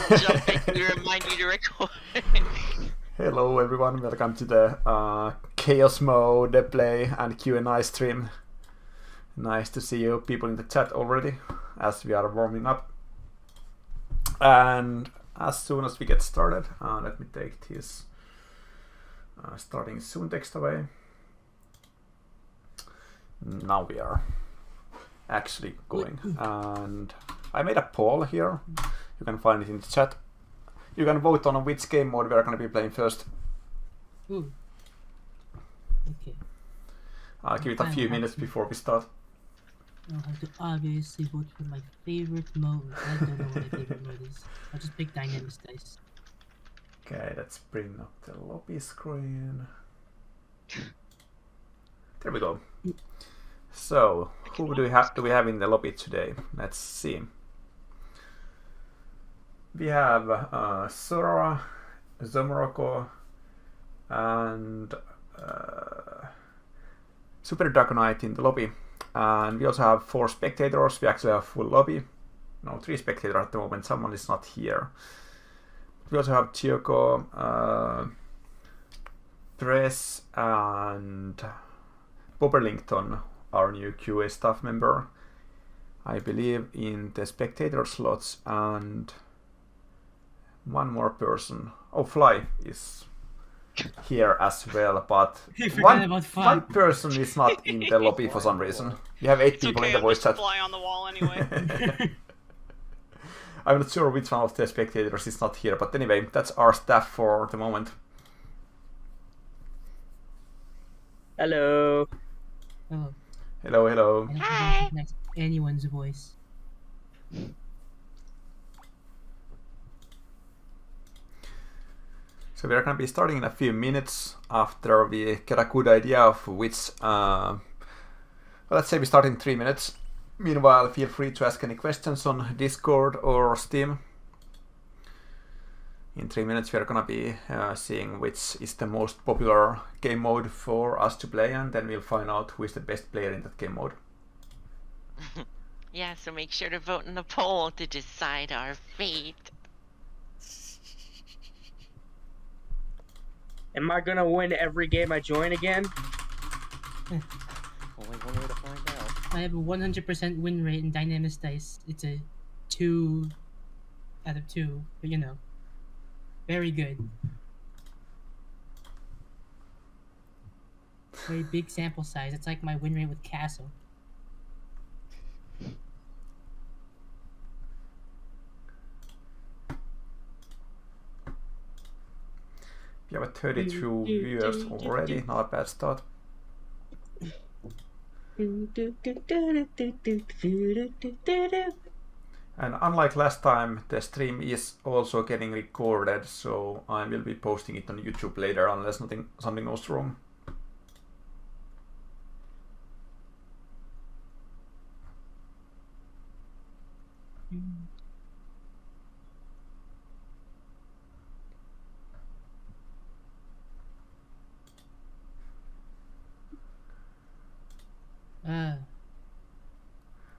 jumping to remind you to record. Hello everyone, welcome to the Chaos Mode play and Q&A stream. Nice to see you people in the chat already as we are warming up. And as soon as we get started, let me take this starting soon text away. Now we are actually going, and I made a poll here. You can find it in the chat. You can vote on which game mode we are going to be playing first. Ooh. Okay. I'll give it a few minutes before we start. I'll have to obviously vote for my favorite mode. I don't know what my favorite mode is. I'll just pick Dynamic Dice. Okay, let's bring up the lobby screen. There we go. So, who do we have in the lobby today? Let's see. We have Sora, Zomoroko, and Super Dragonite in the lobby. And we also have 4 spectators. We actually have full lobby. No, 3 spectators at the moment. Someone is not here. We also have Chioko, Press, and Bobberlington, our new QA staff member, I believe, in the spectator slots, and one more person. Oh, Fly is here as well, but one person is not in the lobby for some reason. We have 8 people in the voice chat. Fly on the wall anyway. I'm not sure which one of the spectators is not here, but anyway, that's our staff for the moment. Hello. Oh. Hello, hello. I don't recognize anyone's voice. So we're going to be starting in a few minutes after we get a good idea of which... well, let's say we start in 3 minutes. Meanwhile, feel free to ask any questions on Discord or Steam. In 3 minutes we're going to be seeing which is the most popular game mode for us to play, and then we'll find out who is the best player in that game mode. Yeah, so make sure to vote in the poll to decide our fate. Am I gonna win every game I join again? Only one way to find out. I have a 100% win rate in Dynamic Dice. It's a 2 out of 2, but you know, very good. Very big sample size. It's like my win rate with Castle. We have 32 viewers already, not a bad start. And unlike last time, the stream is also getting recorded, so I will be posting it on YouTube later unless something goes wrong.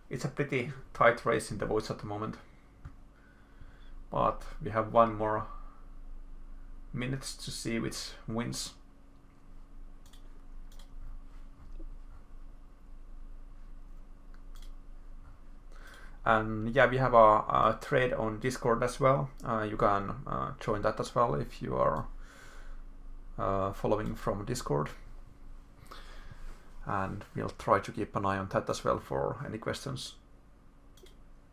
It's a pretty tight race in the votes at the moment, but we have 1 more minute to see which wins. And yeah, we have a thread on Discord as well. You can join that as well if you are following from Discord. And we'll try to keep an eye on that as well for any questions.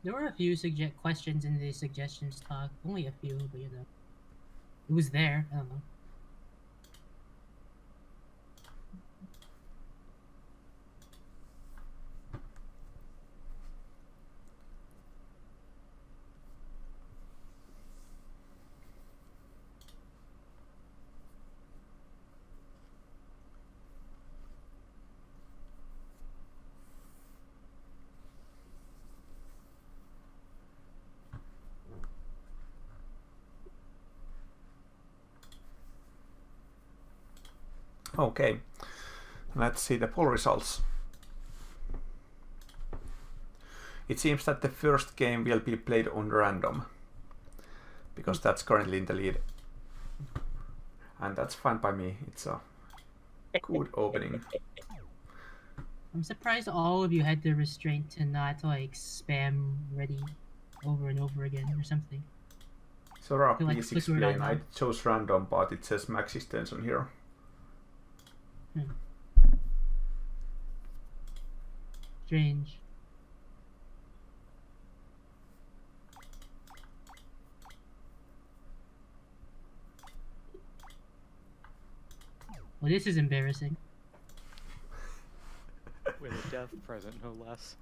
There were a few questions in the suggestions talk. Only a few, but you know, it was there. I don't know. Okay, let's see the poll results. It seems that the first game will be played on random. because that's currently in the lead. And that's fine by me. It's a good opening. I'm surprised all of you had the restraint to not like spam ready over and over again or something. Sora, To, like, please click word explain. out I loud. chose random, but it says max extension here. Strange. Well, this is embarrassing. With a death present, no less.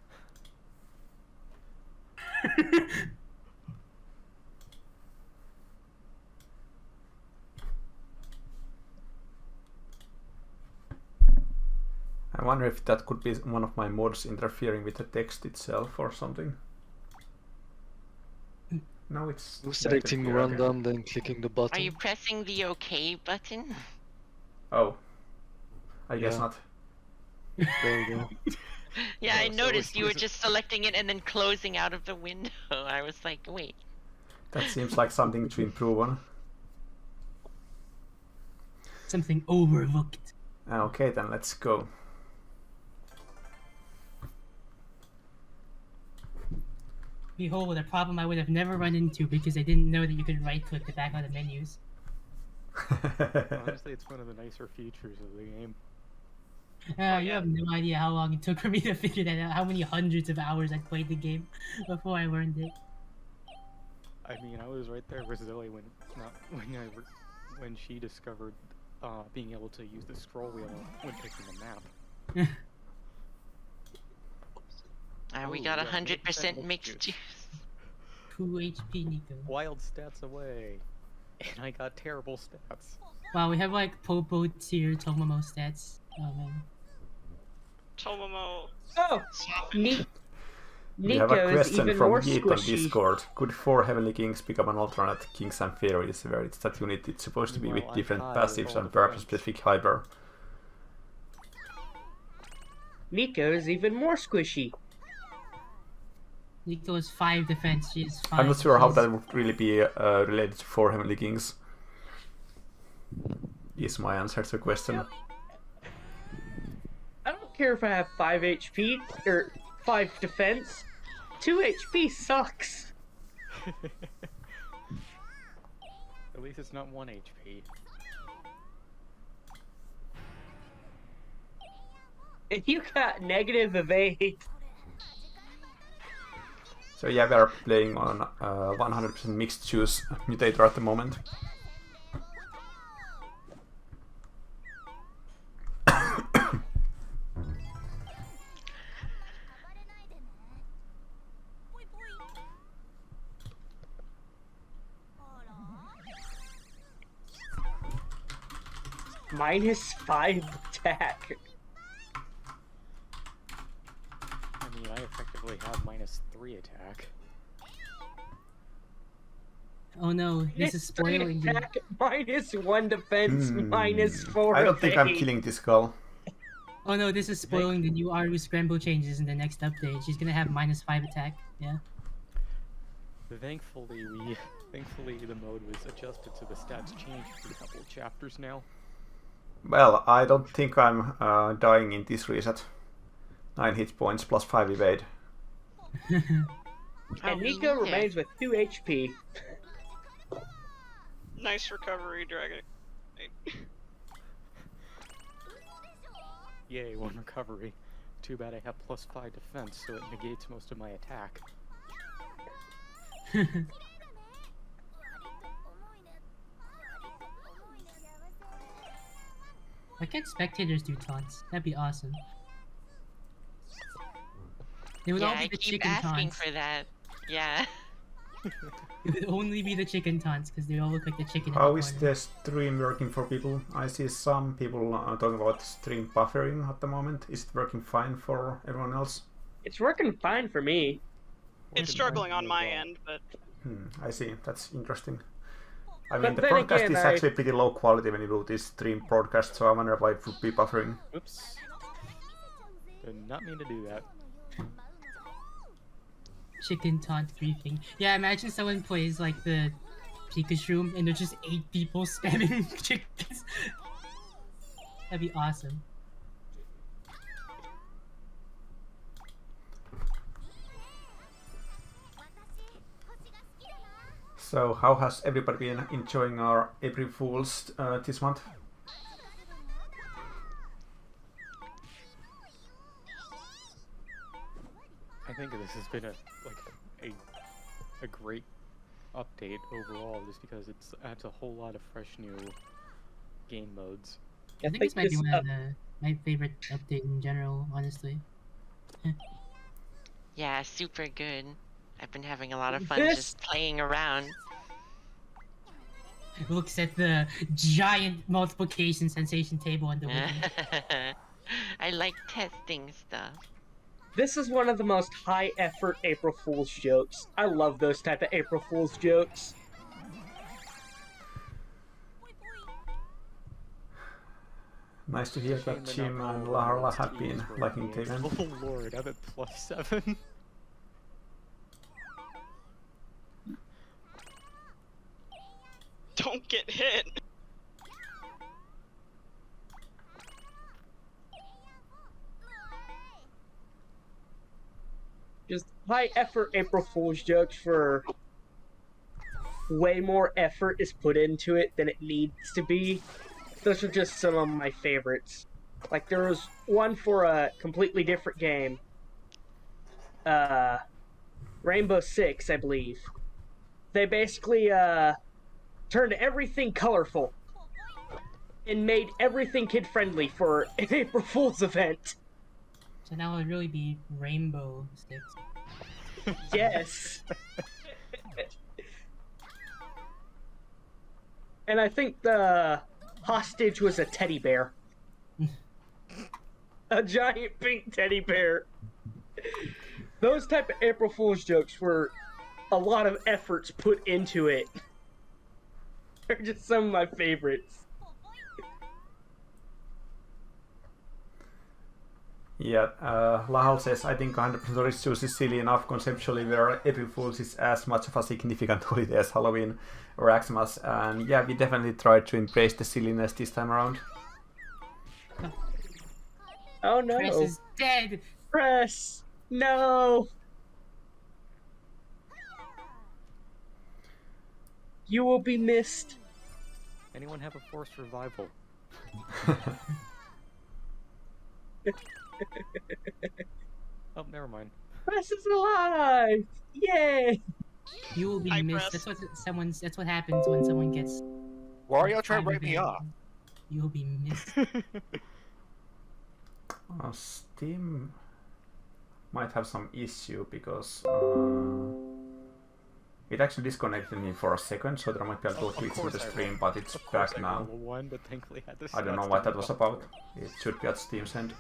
I wonder if that could be one of my mods interfering with the text itself or something. No, it's Selecting here again. random, then clicking the button. Are you pressing the OK button? Oh, I guess Yeah. not. There you go. Yeah, I so noticed you were it's- just selecting it and then closing out of the window. I was like, wait. That seems like something to improve on. Something overlooked. Okay, then let's go. Behold, a problem I would have never run into because I didn't know that you could right click the back on the menus. Honestly, it's one of the nicer features of the game. You have no idea how long it took for me to figure that out, how many hundreds of hours I played the game before I learned it. I mean, I was right there with Zoe when she discovered being able to use the scroll wheel when picking the map. We Oh, got yeah, 100% 100% mixed juice. 2 HP, Nico. Wild stats away, and I got terrible stats. Wow, we have like Popo tier Tomomo stats. Oh man. Tomomo. Oh, Softened. We have a Nico is question even from more Yeet on squishy. Discord. Could 4 Heavenly Kings become an alternate Kings and Fairies where it's that unit it's supposed to be with Well, different I'm high with passives all and the purpose-specific hyper? Nico is even more squishy. Nico is 5 defense, she is 5. I'm not sure how She's- that would really be related to 4 Heavenly Kings. Is my answer to the question. I don't care if I have 5 HP or 5 defense. 2 HP sucks. At least it's not 1 HP. If you got negative evade, So yeah, we are playing on 100% mixed juice mutator at the moment. -5 attack. I mean, I effectively have -3 attack. Oh no, this is -3 spoiling the... attack, -1 defense, -4 I don't think I'm evade. killing this girl. Oh no, this is spoiling the new Aru Scramble changes in the next update. She's gonna have -5 attack. Yeah. Thankfully, the mode was adjusted to the stats change for a couple of chapters now. Well, I don't think I'm dying in this reset. 9 hit points plus 5 evade. And me Nico neither. remains with 2 HP. Nice recovery, Dragon. Yay, 1 recovery. Too bad I have +5 defense, so it negates most of my attack. Why can't spectators do taunts? That'd be awesome. It would Yeah, all be I the keep chicken asking taunts. for that. Yeah. It would only be the chicken taunts because they all look like the chicken. How in the is corner. the stream working for people? I see some people talking about stream buffering at the moment. Is it working fine for everyone else? It's working fine for me. It's struggling on my end, but I see. That's interesting. I mean, But the then broadcast again, is I- actually pretty low quality when you do this stream broadcast, so I wonder why it would be buffering. Oops. Did not mean to do that. Chicken taunt briefing? Yeah, imagine someone plays like the Pikachu and there's just 8 people spamming chickens. That'd be awesome. So, how has everybody been enjoying our April Fools this month? I think this has been a great update overall, just because it adds a whole lot of fresh new game modes. I think this might be one of my favorite update in general, honestly. Yeah, super good. I've been having a lot of fun This- just playing around. Looks at the giant multiplication sensation table on the wiki. I like testing stuff. This is one of the most high-effort April Fool's jokes. I love those type of April Fool's jokes. Nice to hear that Jim and Laharla have been liking the event. Oh lord, I'm at +7. Don't get hit. Just high-effort April Fool's jokes for way more effort is put into it than it needs to be. Those are just some of my favorites. Like, there was one for a completely different game. Rainbow Six, I believe. They basically, turned everything colorful and made everything kid-friendly for an April Fool's event. So now it would really be Rainbow Six. Yes. And I think the hostage was a teddy bear. A giant pink teddy bear. Those type of April Fool's jokes were a lot of efforts put into it. They're just some of my favorites. Yeah, Lahal says, I think 100% Orange Juice is silly enough conceptually, where April Fools is as much of a significant holiday as Halloween or Xmas, and yeah, we definitely tried to embrace the silliness this time around. Oh no. Chris is dead! Press! No! You will be missed. Anyone have a forced revival? Oh, never mind. Press is alive! Yay! You will be Hi, missed. Press. That's what happens when someone gets. Wario trying to time break me event. off. You will be missed. Steam might have some issue because it actually disconnected me for a second, so there might be a little glitch with the stream, but it's back now. Level 1, but thankfully had this I don't know what that was about. It should be at Steam's end.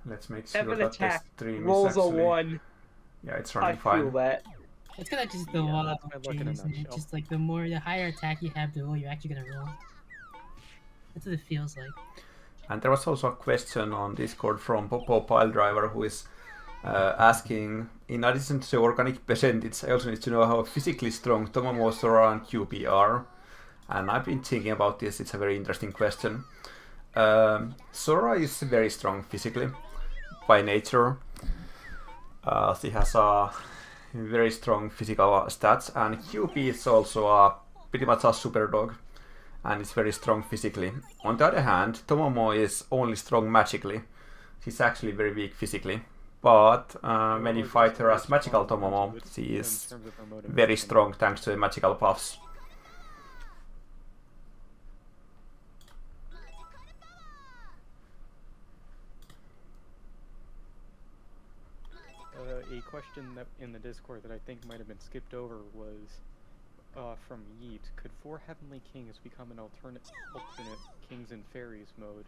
Let's make sure Seven that attack the stream is rolls actually... a 1. Yeah, it's I running feel fine. that. It's kind of just the Yeah, law that's my of luck in a isn't it? nutshell. Just like the higher attack you have, the lower you're actually gonna roll. That's what it feels like. And there was also a question on Discord from Popo Piledriver who is asking, in addition to the organic percentage, I also need to know how physically strong Tomomo, Sora and QB are. And I've been thinking about this, it's a very interesting question. Sora is very strong physically, by nature. She has a very strong physical stats, and QB is also pretty much a super dog, and is very strong physically. On the other hand, Tomomo is only strong magically. She's actually very weak physically, but when you fight her as magical Tomomo, she is very strong thanks to the magical buffs. A question that in the Discord that I think might have been skipped over was from Yeet. Could 4 Heavenly Kings become an alternate Kings and Fairies mode,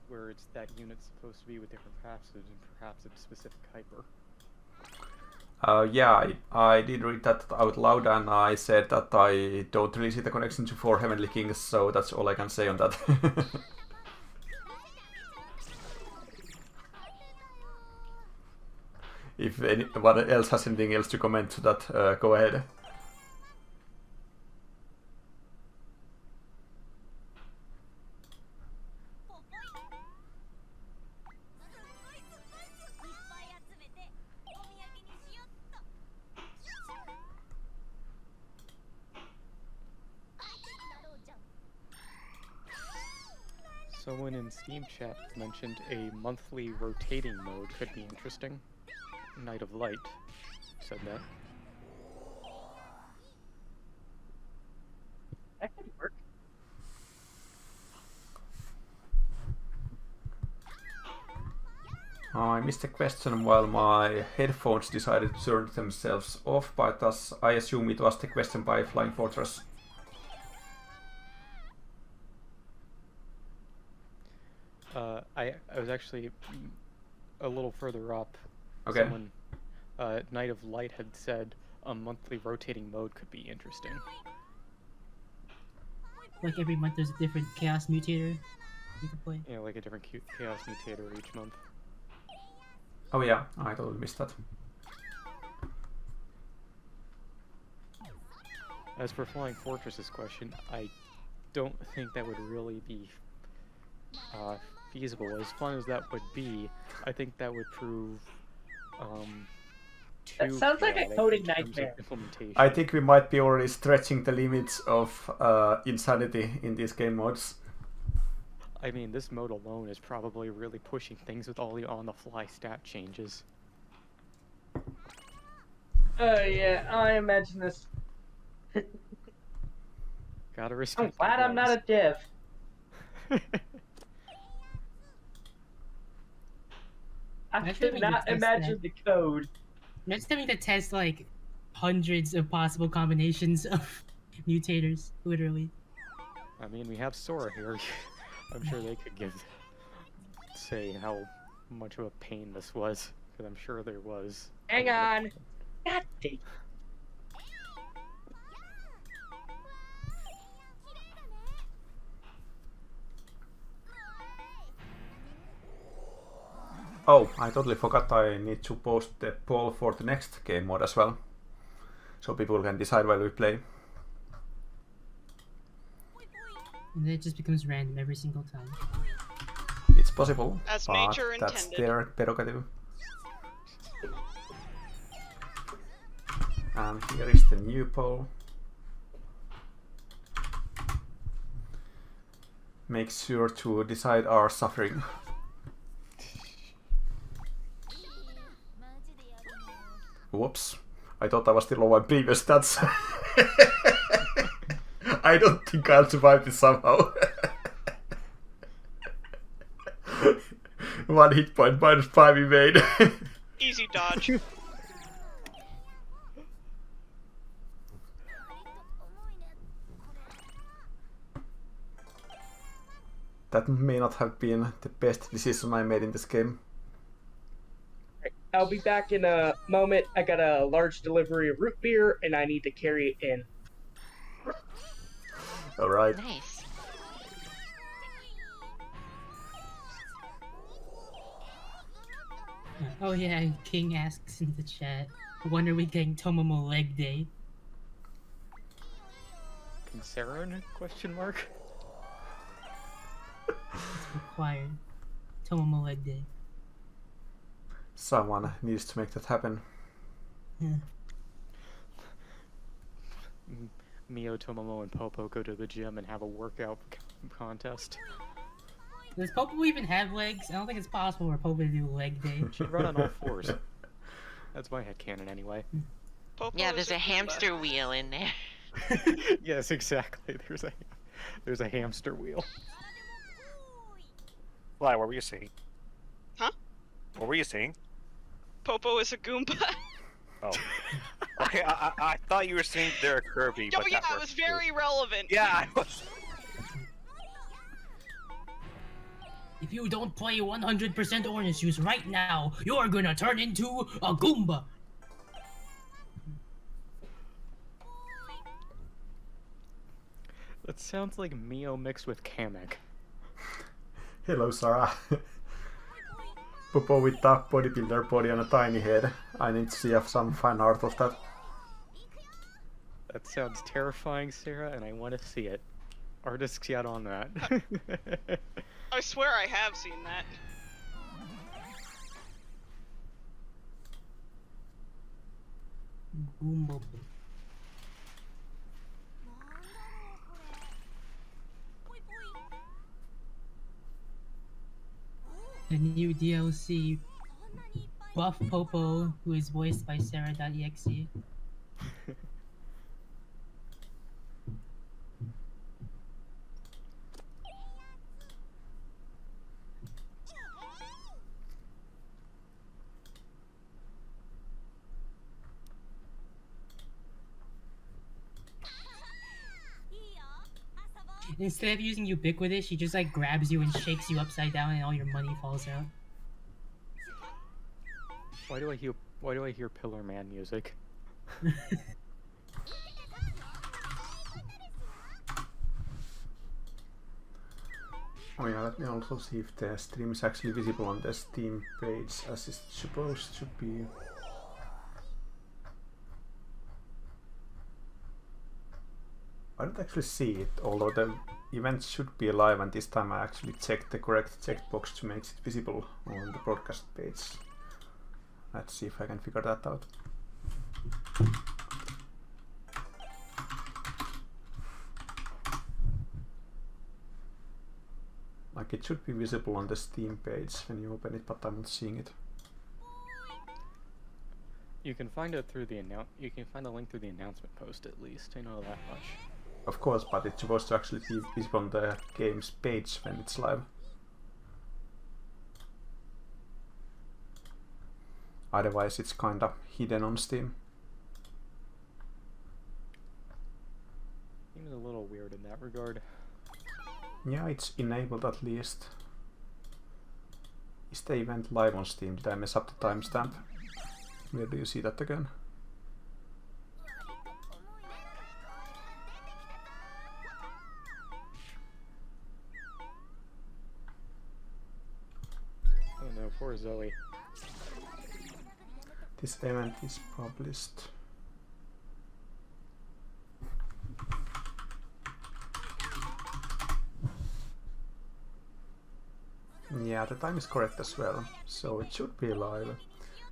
where it's that unit's supposed to be with different passives and perhaps a specific hyper? Yeah, I did read that out loud, and I said that I don't really see the connection to 4 Heavenly Kings, so that's all I can say on that. if anyone else has anything else to comment to that, go ahead. Someone in Steam chat mentioned a monthly rotating mode could be interesting. Night of Light said that. That could work. I missed a question while my headphones decided to turn themselves off, but as I assume it was the question by Flying Fortress. I was actually a little further up. Okay. Someone, Night of Light had said a monthly rotating mode could be interesting. Like every month there's a different Chaos Mutator you can play. Yeah, like a different Chaos Mutator each month. Oh yeah, I totally missed that. As for Flying Fortress's question, I don't think that would really be feasible. As fun as that would be, I think that would prove That too sounds like a chaotic coding in terms of nightmare. implementation. I think we might be already stretching the limits of insanity in these game modes. I mean, this mode alone is probably really pushing things with all the on-the-fly stat changes. Oh yeah, I imagine this. Gotta respect. I'm glad I'm not a dev. I That's could really not good test imagine the code. Imagine having to test like hundreds of possible combinations of mutators, literally. I mean, we have Sora here. I'm sure they could say how much of a pain this was, because I'm sure there was. Hang on. God dang. Oh, I totally forgot I need to post the poll for the next game mode as well. So people can decide while we play. And then it just becomes random every single time. It's possible, As but nature that's intended. their prerogative. And here is the new poll. Make sure to decide our suffering. Whoops. I thought I was still on my previous stats. I don't think I'll survive this somehow. One hit point -5 evade. Easy dodge. That may not have been the best decision I made in this game. I'll be back in a moment. I got a large delivery of root beer, and I need to carry it in. Alright. Nice. Oh yeah, King asks in the chat, when are we getting Tomomo leg day? Concern? Question mark. It's required. Tomomo leg day. Someone needs to make that happen. Yeah. Mio, Tomomo, and Popo go to the gym and have a workout contest. Does Popo even have legs? I don't think it's possible for Popo to do leg day. Should run on all fours. That's my headcanon anyway. Popo Yeah, is there's a Goomba. hamster wheel in there. Yes, exactly. There's a hamster wheel. Fly, what were you saying? Huh? What were you saying? Popo is a Goomba. Oh. Okay, I thought you were saying they're a Kirby, Oh but yeah, that it works was too. very relevant. Yeah, I was. If you don't play 100% orange juice right now, you're gonna turn into a Goomba! That sounds like Mio mixed with Kamek. Hello, Sarah. Popo with a bodybuilder body and a tiny head. I need to see some fine art of that. That sounds terrifying, Sarah, and I want to see it. Artists get on that. I swear I have seen that. Goomba. The new DLC, Buff Popo, who is voiced by Sarah.exe. Instead of using Ubiquitous, she just like grabs you and shakes you upside down and all your money falls out. Why do I hear Pillar Man music? Oh yeah, let me also see if the stream is actually visible on the Steam page as it's supposed to be. I don't actually see it, although the event should be live, and this time I actually checked the correct checkbox to make it visible on the broadcast page. Let's see if I can figure that out. Like it should be visible on the Steam page when you open it, but I'm not seeing it. You can find it through the You can find a link through the announcement post at least. I know that much. Of course, but it's supposed to actually be visible on the game's page when it's live. Otherwise, it's kinda hidden on Steam. Seems a little weird in that regard. Yeah, it's enabled at least. Is the event live on Steam? Did I mess up the timestamp? Where do you see that again? Oh no, poor Zoe. This event is published. Yeah, the time is correct as well, so it should be live.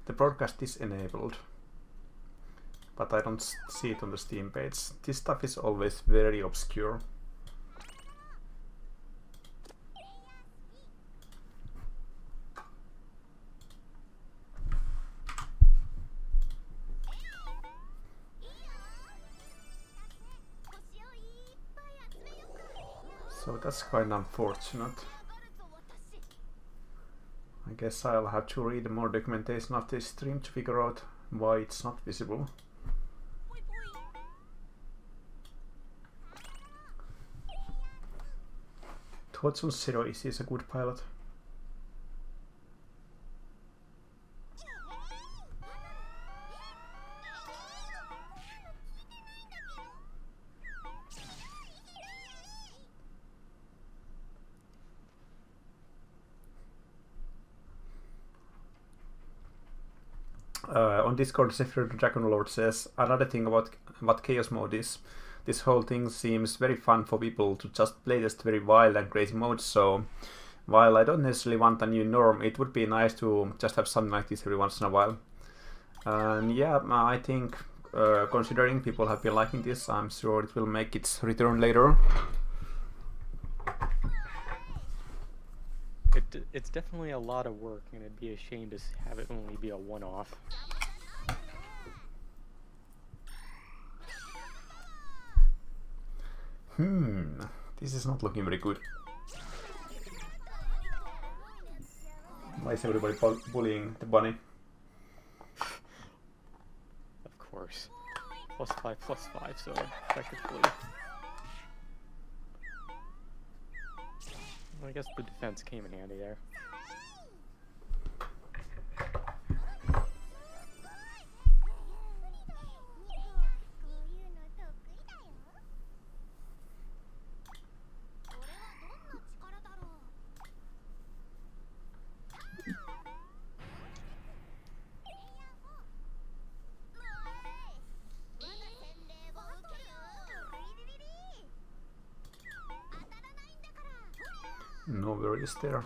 The broadcast is enabled, but I don't see it on the Steam page. This stuff is always very obscure. So that's quite unfortunate. I guess I'll have to read more documentation of this stream to figure out why it's not visible. Thoughts on Zero? Is he a good pilot? On Discord, Zephyr the Dragon Lord says, another thing about what Chaos Mode is, this whole thing seems very fun for people to just playtest very wild and crazy modes, so while I don't necessarily want a new norm, it would be nice to just have something like this every once in a while. And yeah, I think considering people have been liking this, I'm sure it will make its return later. It's definitely a lot of work, and it'd be a shame to have it only be a one-off. This is not looking very good. Why is everybody bullying the bunny? Of course. +5/+5, so effectively. Well, I guess the defense came in handy there. No worries there.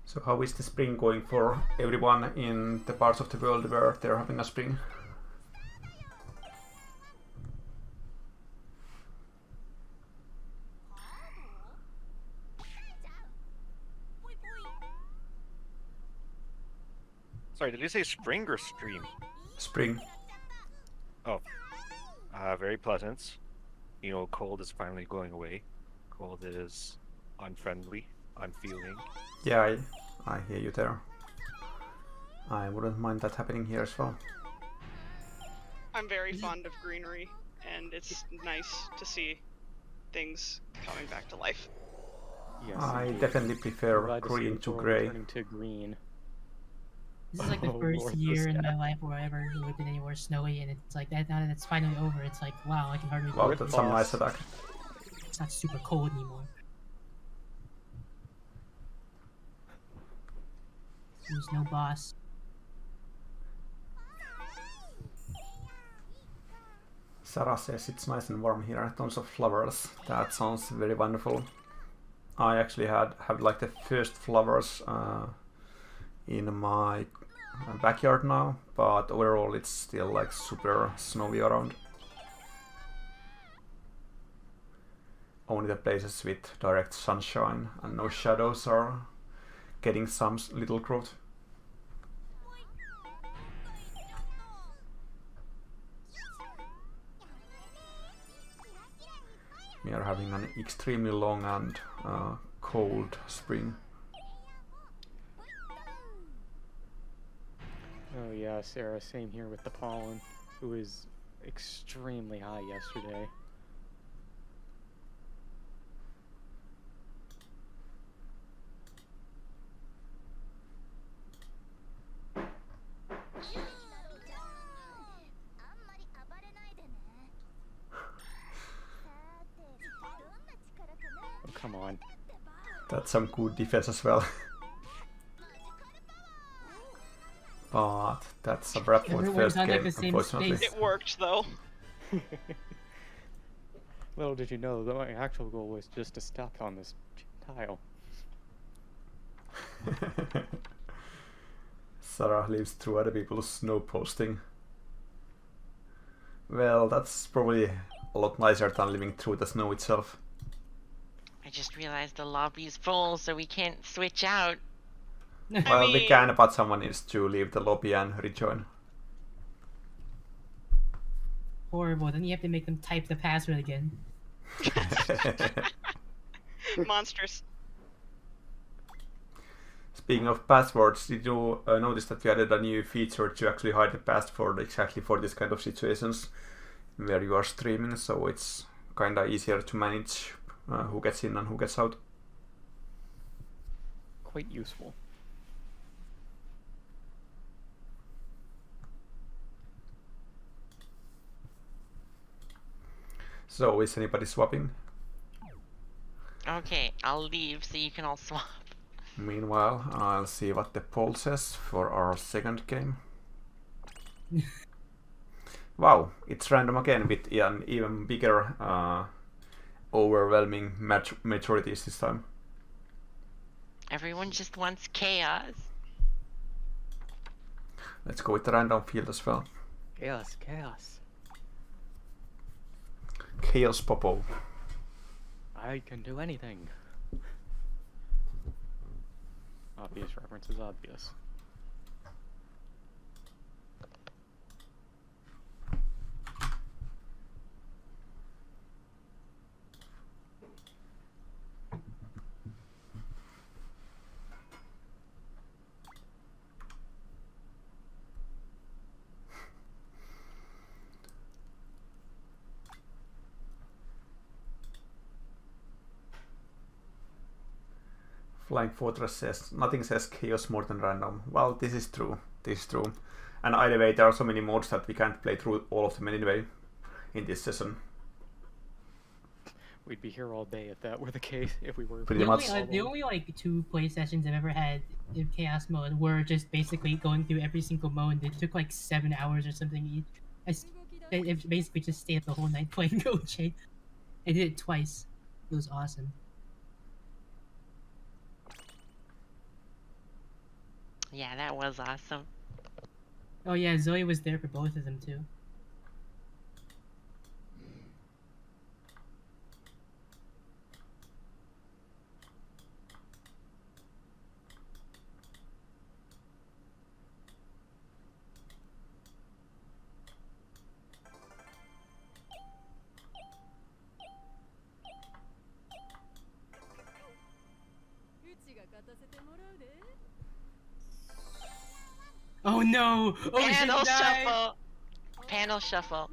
So how is the spring going for everyone in the parts of the world where they're having a spring? Sorry, did you say spring or stream? Spring. Oh, very pleasant. You know, cold is finally going away. Cold is unfriendly, unfeeling. Yeah, I hear you there. I wouldn't mind that happening here as well. I'm very fond of greenery, and it's nice to see things coming back to life. Yes, I indeed. definitely I'm prefer glad to see green the to world grey. turning to green. This is like the Oh, first Lord, year this in my guy. life where I ever lived in anywhere snowy, and it's like that. Now that it's finally over, it's like wow, I can hardly. Wow, Rip that's some nice boss. attack. It's not super cold anymore. There's no boss. Sarah says it's nice and warm here, tons of flowers. That sounds very wonderful. I actually have like the first flowers in my backyard now, but overall it's still like super snowy around. Only the places with direct sunshine and no shadows are getting some little growth. We are having an extremely long and cold spring. Oh yeah, Sarah, same here with the pollen. It was extremely high yesterday. Oh, come on. That's some good defense as well. But that's a wrap for the Everyone's first on, like, game, the same unfortunately. space. It worked, though. Little did you know that my actual goal was just to stop on this tile. Sarah lives through other people's snow posting. Well, that's probably a lot nicer than living through the snow itself. I just realized the lobby's full, so we can't switch out. Well, we mean- can, but someone needs to leave the lobby and rejoin. Horrible. Then you have to make them type the password again. Monsters. Speaking of passwords, did you notice that we added a new feature to actually hide the password exactly for this kind of situations where you are streaming, so it's kinda easier to manage who gets in and who gets out. Quite useful. So, is anybody swapping? Okay, I'll leave so you can all swap. Meanwhile, I'll see what the poll says for our second game. Wow, it's random again with an even bigger overwhelming majorities this time. Everyone just wants chaos. Let's go with the random field as well. Chaos, chaos. Chaos Popo. I can do anything. Obvious reference is obvious. Flying Fortress says nothing says chaos more than random. Well, this is true. This is true. And either way, there are so many modes that we can't play through all of them anyway in this session. We'd be here all day if that were the case. If we were Pretty The much. only like 2 play sessions I've ever had in chaos mode were just basically going through every single mode. It took like 7 hours or something each. I basically just stayed up the whole night playing OJ. I did it twice. It was awesome. Yeah, that was awesome. Oh yeah, Zoe was there for both of them too. Oh no! Ocean Panel dive! shuffle. Panel shuffle.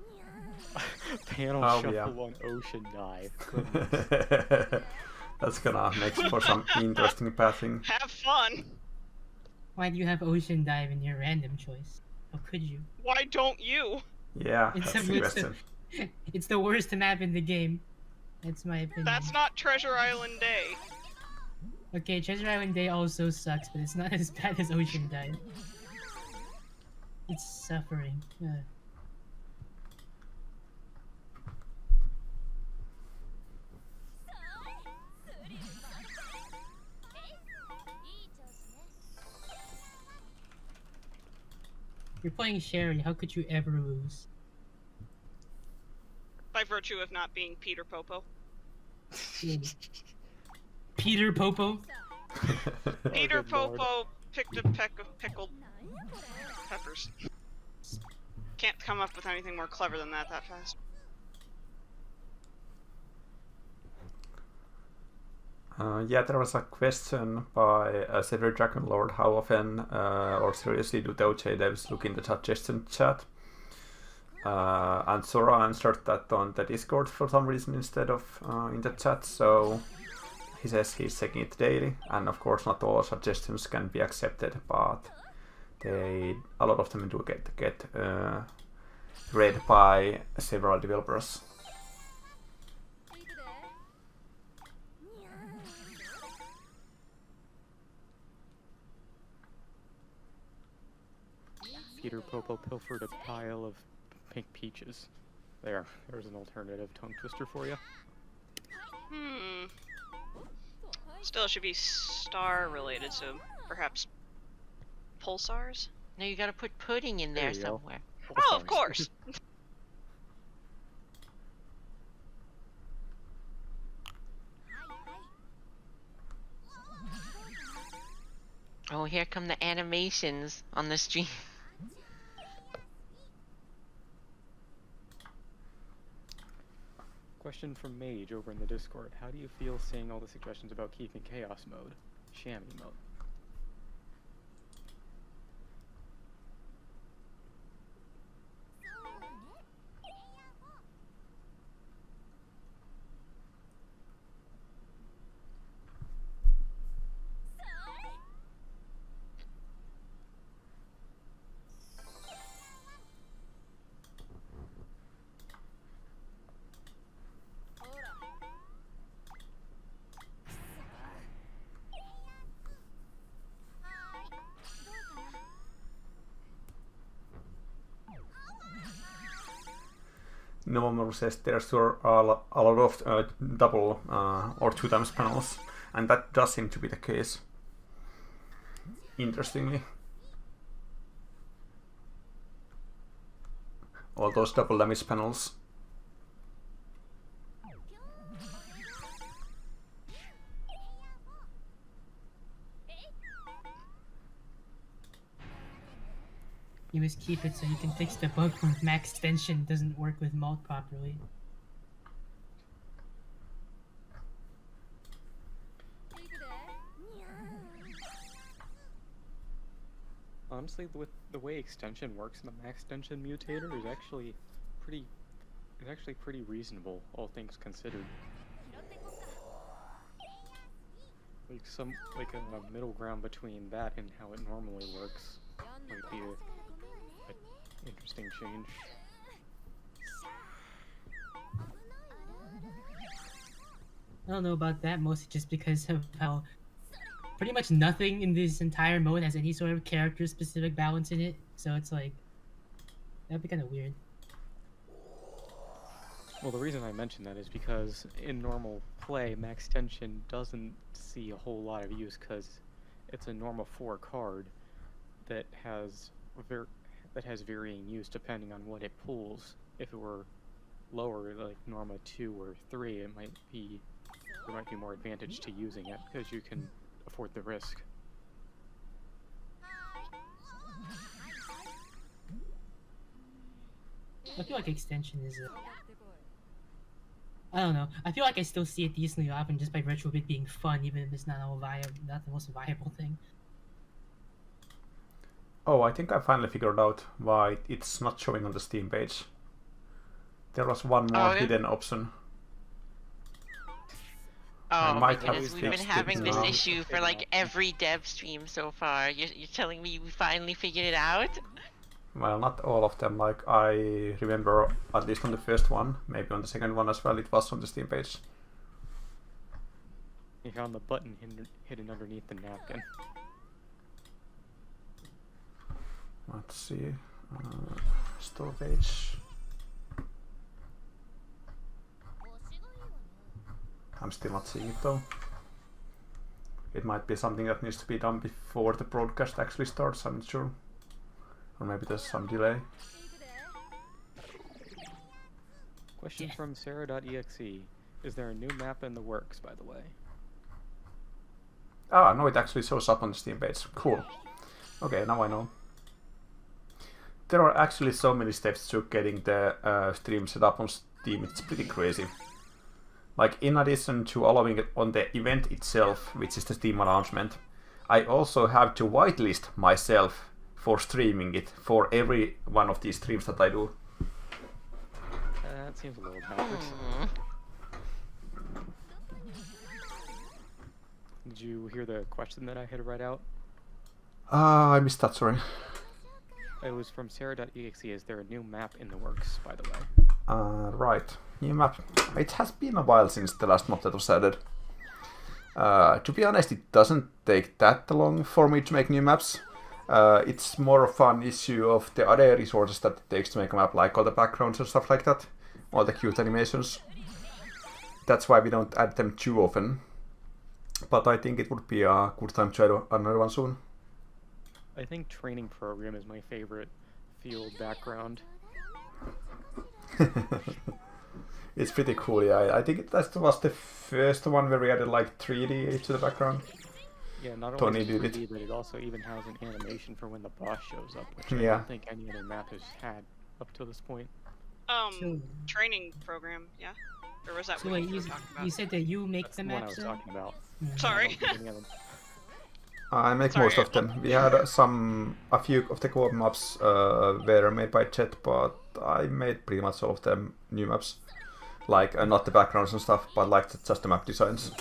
panel Oh, shuffle yeah. on Ocean Dive. Goodness. That's gonna make for some interesting pathing. Have fun. Why do you have ocean dive in your random choice? How could you? Why don't you? Yeah, It's that's a the waste question. It's the worst map in the game. That's my opinion. That's not Treasure Island Day. Okay, Treasure Island Day also sucks, but it's not as bad as Ocean Dive. It's suffering. You're playing Sherry, how could you ever lose? By virtue of not being Peter Popo. Peter Popo? Peter good lord. Popo picked a peck of pickled peppers. Can't come up with anything more clever than that fast. Yeah, there was a question by Sever Dragon Lord. How often or seriously do the OJ devs look in the suggestion chat? And Sora answered that on the Discord for some reason instead of in the chat. So he says he's checking it daily, and of course not all suggestions can be accepted, but a lot of them do get read by several developers. Peter Popo pilfered a pile of pink peaches. There's an alternative tongue twister for you. Still, it should be star related, so perhaps pulsars? No, you gotta put pudding in there There you go. somewhere. Oh, of course. Oh, here come the animations on the stream. Question from Mage over in the Discord. How do you feel seeing all the suggestions about keeping Chaos mode? Chamois mode. November says there's a lot of double or 2 times panels, and that does seem to be the case. interestingly. All those double damage panels. You must keep it so you can fix the bug when max extension doesn't work with malt properly. Honestly, with the way extension works in the max extension mutator is actually pretty reasonable, all things considered. Like a middle ground between that and how it normally works might be a interesting change. I don't know about that, mostly just because of how pretty much nothing in this entire mode has any sort of character-specific balance in it. So it's like, that'd be kind of weird. Well, the reason I mention that is because in normal play, max tension doesn't see a whole lot of use because it's a Norma 4 card that has varying use depending on what it pulls. If it were lower, like Norma 2 or 3, there might be more advantage to using it because you can afford the risk. I feel like extension is I don't know. I feel like I still see it decently often just by virtue of it being fun, even if it's not not the most viable thing. Oh, I think I finally figured out why it's not showing on the Steam page. There was one more hidden option. Oh my goodness, have we've been fixed it having this now. issue for like every dev stream so far. You're telling me we finally figured it out? Well, not all of them. Like, I remember, at least on the first one, maybe on the second one as well, it was on the Steam page. You found the button hidden underneath the napkin. Let's see. Storage. I'm still not seeing it though. It might be something that needs to be done before the broadcast actually starts, I'm not sure. Or maybe there's some delay. Question from Sarah.exe. Is there a new map in the works, by the way? Ah, no, it actually shows up on the Steam page. Cool. Okay, now I know. There are actually so many steps to getting the stream set up on Steam, it's pretty crazy. Like, in addition to allowing it on the event itself, which is the Steam announcement, I also have to whitelist myself for streaming it for every one of these streams that I do. That seems a little backwards. Did you hear the question that I had read out? I missed that, sorry. It was from Sarah.exe. Is there a new map in the works, by the way? Right. New map. It has been a while since the last map that was added. To be honest, it doesn't take that long for me to make new maps. It's more of an issue of the other resources that it takes to make a map, like all the backgrounds and stuff like that. All the cute animations. That's why we don't add them too often. But I think it would be a good time to add another one soon. I think training program is my favorite field background. It's pretty cool, yeah. I think that was the first one where we added like 3D to the background. Yeah, not Tony only did 3D, it. but it also even has an animation for when the boss shows up, which I Yeah. don't think any other map has had up to this point. Training program, yeah? Or was that So what wait, you were you, talking about? you said that you make That's the the one I maps was then? talking about. Sorry. I don't think any of them. I make Sorry, most of them. We had a few of the co-op maps were made by Jet, but I made pretty much all of them new maps. Like, not the backgrounds and stuff, but like just the map designs.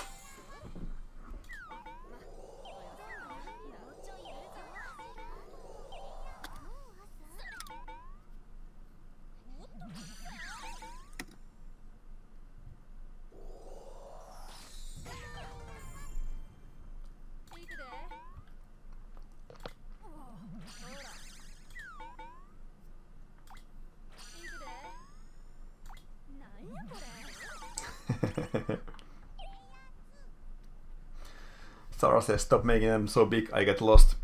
Sarah says, stop making them so big, I get lost.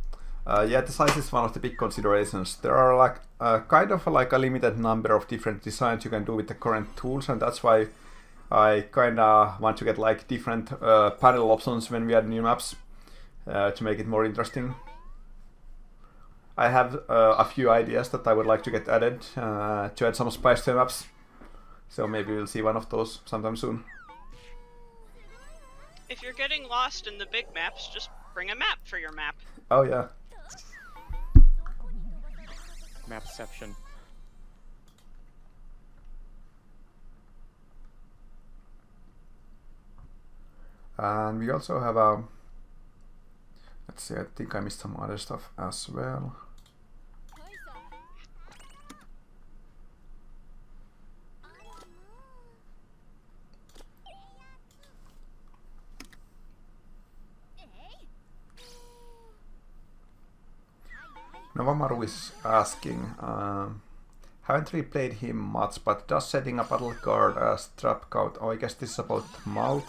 Yeah, the size is one of the big considerations. There are like kind of like a limited number of different designs you can do with the current tools, and that's why I kind of want to get like different panel options when we add new maps to make it more interesting. I have a few ideas that I would like to get added to add some spice to maps, so maybe we'll see one of those sometime soon. If you're getting lost in the big maps, just bring a map for your map. Oh yeah. Mapception. And we also have a... Let's see, I think I missed some other stuff as well. Novamaru is asking, haven't replayed him much, but does setting a battle card as trap count? Oh, I guess this is about Malt.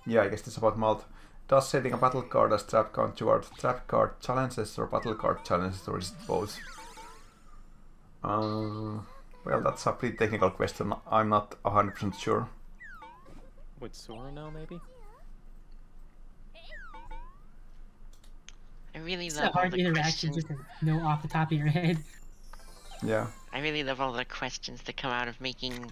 Yeah, I guess this is about Malt. Does setting a battle card as trap count toward trap card challenges or battle card challenges, or is it both? Well, that's a pretty technical question. I'm not 100% sure. Would Sora know, maybe? I really It's love a all hard the interaction questions. just to know off the top of your head. Yeah. I really love all the questions that come out of making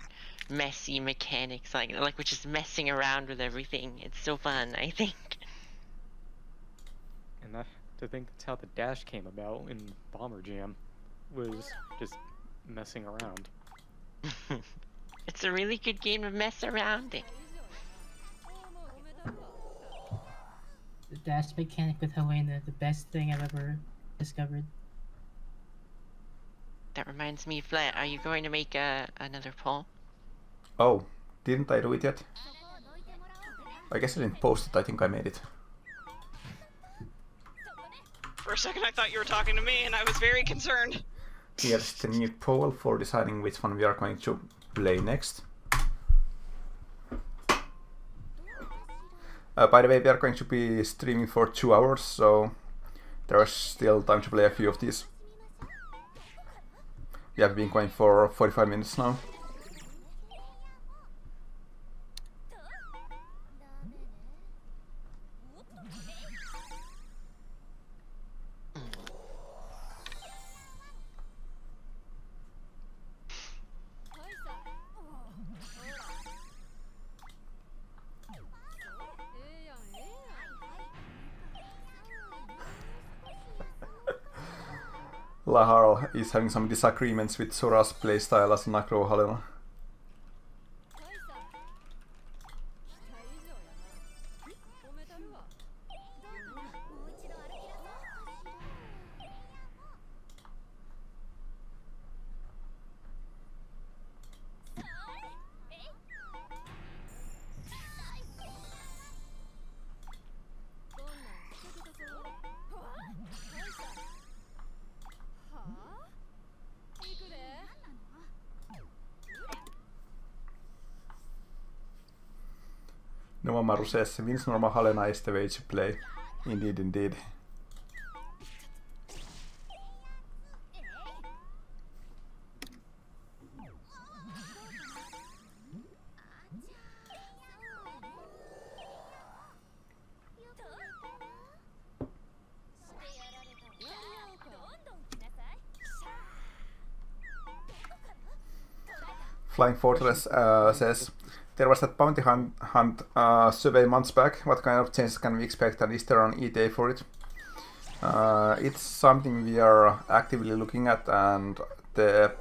messy mechanics, like we're just messing around with everything. It's so fun, I think. And to think that's how the dash came about in Bomber Jam, was just messing around. It's a really good game of mess around it. The dash mechanic with Helena, the best thing I've ever discovered. That reminds me, Flat, are you going to make another poll? Oh, didn't I do it yet? I guess I didn't post it, I think I made it. For a second I thought you were talking to me and I was very concerned. Here's the new poll for deciding which one we are going to play next. By the way, we are going to be streaming for 2 hours, so there's still time to play a few of these. We have been going for 45 minutes now. Lahar is having some disagreements with Sora's playstyle as Nakro Halena. Novamaru says, Vince normal Halena is the way to play. Indeed, indeed. Flying Fortress says, there was that bounty hunt survey months back. What kind of changes can we expect, and is there an ETA for it? It's something we are actively looking at, and the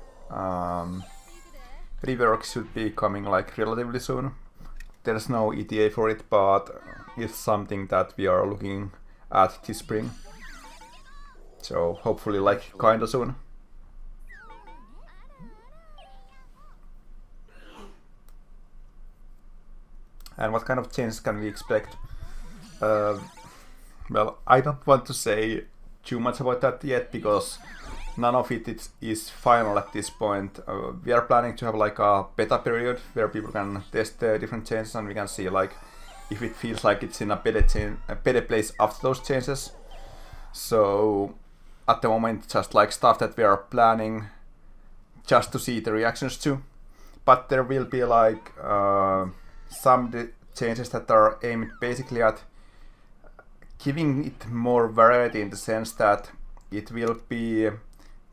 rework should be coming like relatively soon. There's no ETA for it, but it's something that we are looking at this spring. So hopefully like kinda soon. And what kind of changes can we expect? Well, I don't want to say too much about that yet, because none of it is final at this point. We are planning to have like a beta period where people can test the different changes, and we can see like if it feels like it's in a better place after those changes. So at the moment, just like stuff that we are planning just to see the reactions to. But there will be like some changes that are aimed basically at giving it more variety, in the sense that it will be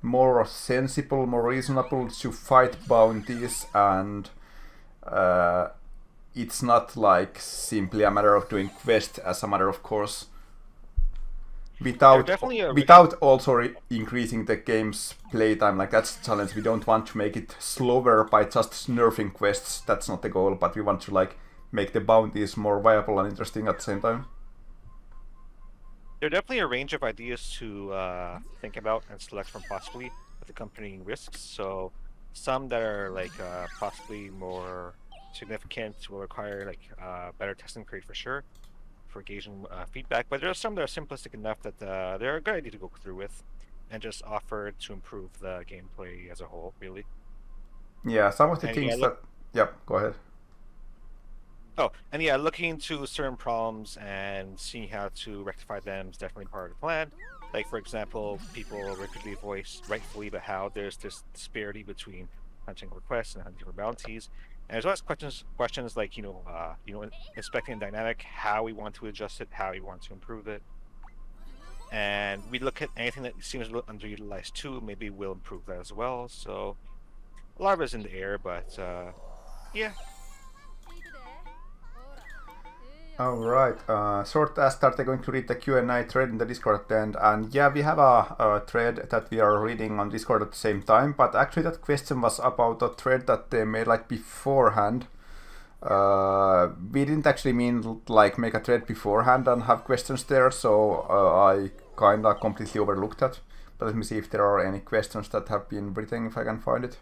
more sensible, more reasonable to fight bounties, and it's not like simply a matter of doing quests as a matter of course. Without also increasing the game's playtime. Like, that's the challenge. We don't want to make it slower by just nerfing quests. That's not the goal, but we want to like make the bounties more viable and interesting at the same time. There are definitely a range of ideas to think about and select from, possibly with accompanying risks. So some that are like possibly more significant will require like better testing period for sure, for gauging feedback. But there are some that are simplistic enough that they're a good idea to go through with and just offer to improve the gameplay as a whole, really. Yeah, some of the things that... Yep, go ahead. Oh, and yeah, looking into certain problems and seeing how to rectify them is definitely part of the plan. Like, for example, people repeatedly voice, rightfully, about how there's this disparity between hunting requests and hunting for bounties. And there's always questions like, inspecting the dynamic, how we want to adjust it, how we want to improve it. And we look at anything that seems a little underutilized too, maybe we'll improve that as well. So a lot of it's in the air, but yeah. Alright, Short Ass started going to read the Q&A thread in the Discord at the end, and yeah, we have a thread that we are reading on Discord at the same time, but actually that question was about a thread that they made like beforehand. We didn't actually mean like make a thread beforehand and have questions there, so I kinda completely overlooked that. But let me see if there are any questions that have been written, if I can find it.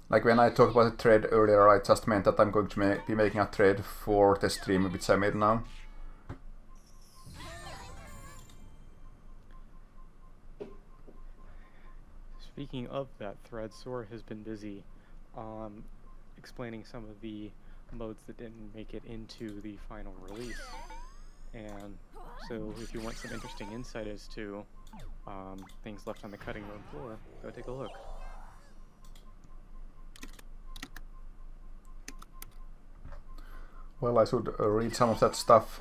Like, when I talked about the thread earlier, I just meant that I'm going to be making a thread for the stream, which I made now. Speaking of that thread, Sora has been busy explaining some of the modes that didn't make it into the final release. And so if you want some interesting insight as to things left on the cutting room floor, go take a look. Well, I should read some of that stuff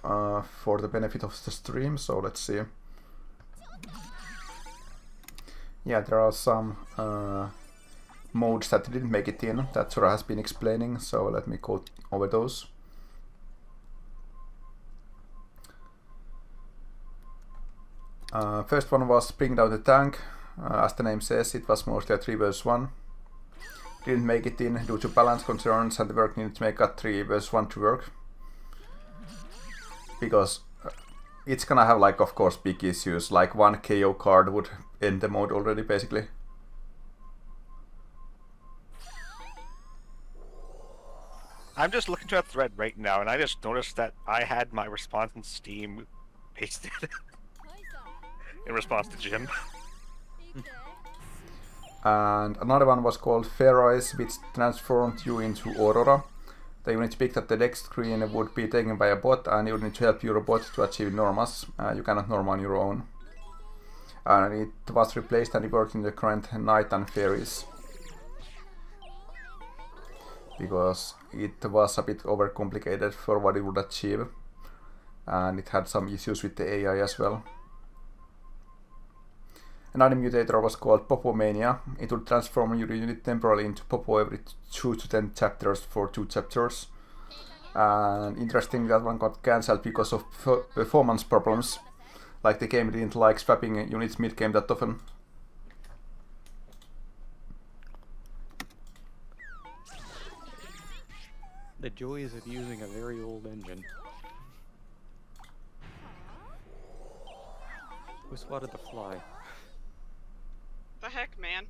for the benefit of the stream, so let's see. Yeah, there are some modes that didn't make it in, that Sora has been explaining, so let me go over those. First one was bring down the tank. As the name says, it was mostly a 3 vs 1. Didn't make it in due to balance concerns and the work needed to make a 3 vs 1 to work. Because it's gonna have, like, of course, big issues, like one KO card would end the mode already, basically. I'm just looking to that thread right now, and I just noticed that I had my response in Steam pasted in response to Jim. And another one was called Feroz, which transformed you into Aurora. The unit picked at the next screen would be taken by a bot, and you need to help your bot to achieve normas. You cannot norm on your own. And it was replaced and it worked in the current Night and Fairies. Because it was a bit overcomplicated for what it would achieve. And it had some issues with the AI as well. Another mutator was called Popomania. It would transform your unit temporarily into Popo every 2 to 10 chapters for 2 chapters. And interesting, that one got cancelled because of performance problems. Like, the game didn't like swapping units mid-game that often. The joys of using a very old engine. Who spotted the fly? The heck, man?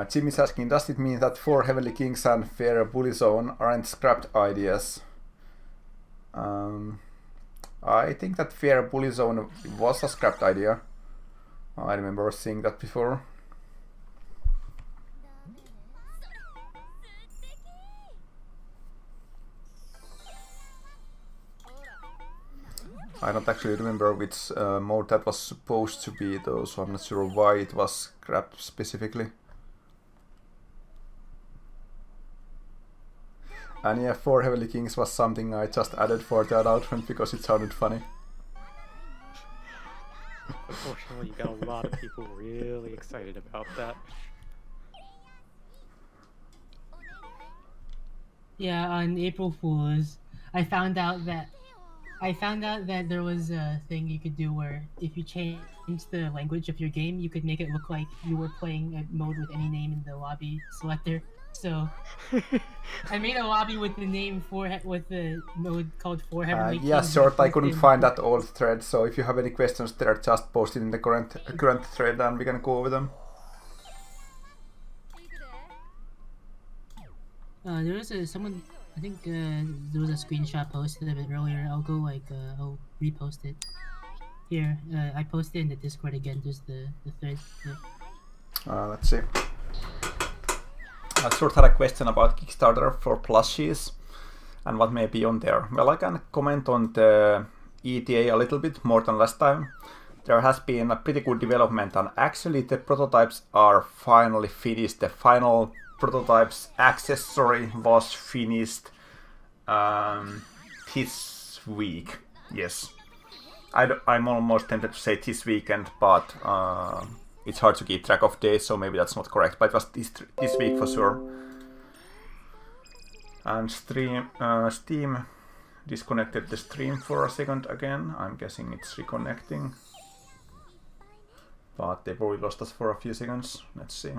Jim is asking, does it mean that 4 Heavenly Kings and Fair Bully Zone aren't scrapped ideas? I think that Fair Bully Zone was a scrapped idea. I remember seeing that before. I don't actually remember which mode that was supposed to be though, so I'm not sure why it was scrapped specifically. And yeah, 4 Heavenly Kings was something I just added for the announcement because it sounded funny. Unfortunately, you got a lot of people really excited about that. Yeah, on April Fools, I found out that there was a thing you could do where if you change the language of your game, you could make it look like you were playing a mode with any name in the lobby selector. So I made a lobby with the name with the mode called 4 Heavenly Kings. Yeah, short. I couldn't find that old thread, so if you have any questions there, just post it in the current thread and we can go over them. There was someone. I think there was a screenshot posted of it earlier. I'll go I'll repost it. Here, I posted in the Discord again. Just the thread. Let's see. I sort of had a question about Kickstarter for plushies and what may be on there. Well, I can comment on the ETA a little bit more than last time. There has been a pretty good development, and actually the prototypes are finally finished. The final prototypes accessory was finished this week. Yes, I'm almost tempted to say this weekend, but it's hard to keep track of days, so maybe that's not correct. But it was this week for sure. And Steam disconnected the stream for a second again. I'm guessing it's reconnecting, but they probably lost us for a few seconds. Let's see.